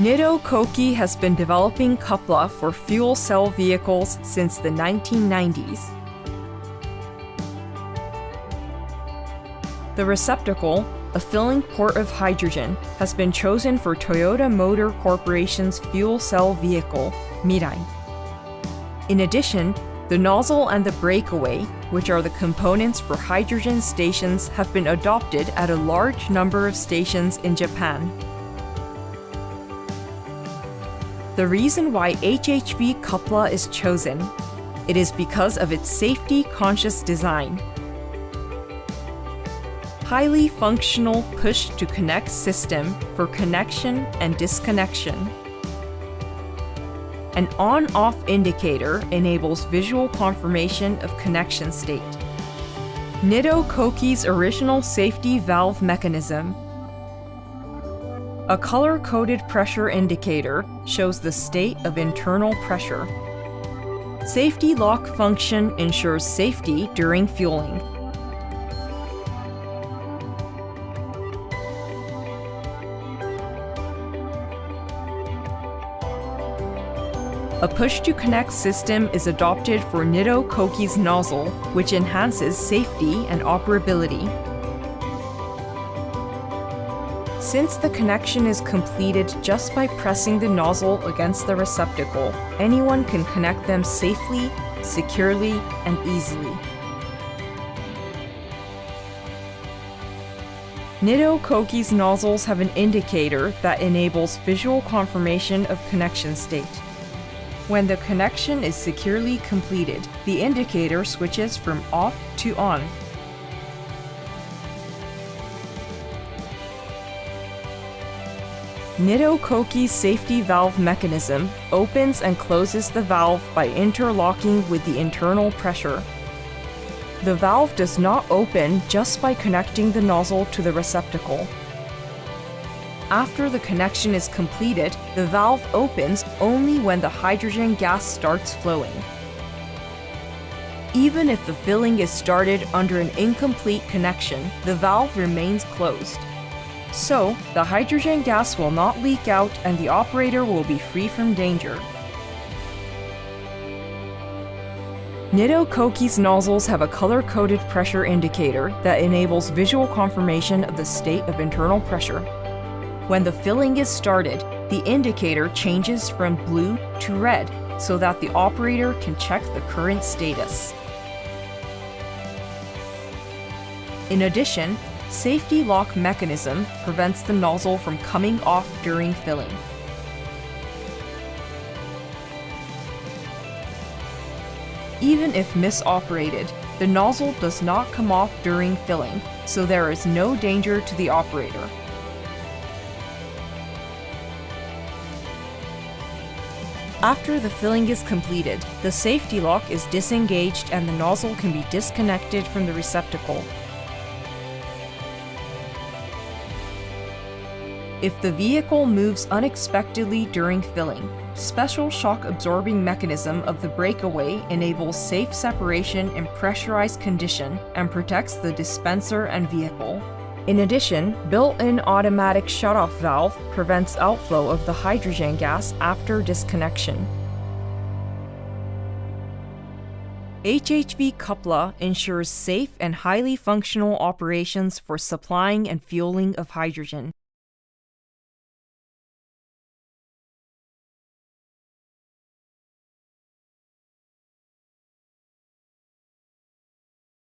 NITTO KOHKI has been developing CUPLA for fuel cell vehicles since the 1990s. The receptacle, a filling port of hydrogen, has been chosen for Toyota Motor Corporation's fuel cell vehicle, Mirai. In addition, the nozzle and the breakaway, which are the components for hydrogen stations, have been adopted at a large number of stations in Japan. The reason why HHV CUPLA is chosen, it is because of its safety-conscious design. Highly functional push-to-connect system for connection and disconnection. An on-off indicator enables visual confirmation of connection state. NITTO KOHKI's original safety valve mechanism. A color-coded pressure indicator shows the state of internal pressure. Safety lock function ensures safety during fueling. A push-to-connect system is adopted for NITTO KOHKI's nozzle, which enhances safety and operability. Since the connection is completed just by pressing the nozzle against the receptacle, anyone can connect them safely, securely, and easily. NITTO KOHKI's nozzles have an indicator that enables visual confirmation of connection state. When the connection is securely completed, the indicator switches from off to on. NITTO KOHKI's safety valve mechanism opens and closes the valve by interlocking with the internal pressure. The valve does not open just by connecting the nozzle to the receptacle. After the connection is completed, the valve opens only when the hydrogen gas starts flowing. Even if the filling is started under an incomplete connection, the valve remains closed. So, the hydrogen gas will not leak out and the operator will be free from danger. NITTO KOHKI's nozzles have a color-coded pressure indicator that enables visual confirmation of the state of internal pressure. When the filling is started, the indicator changes from blue to red so that the operator can check the current status. In addition, safety lock mechanism prevents the nozzle from coming off during filling. Even if misoperated, the nozzle does not come off during filling, so there is no danger to the operator. After the filling is completed, the safety lock is disengaged and the nozzle can be disconnected from the receptacle. If the vehicle moves unexpectedly during filling, special shock-absorbing mechanism of the breakaway enables safe separation in pressurized condition and protects the dispenser and vehicle. In addition, built-in automatic shutoff valve prevents outflow of the hydrogen gas after disconnection. HHV CUPLA ensures safe and highly functional operations for supplying and fueling of hydrogen.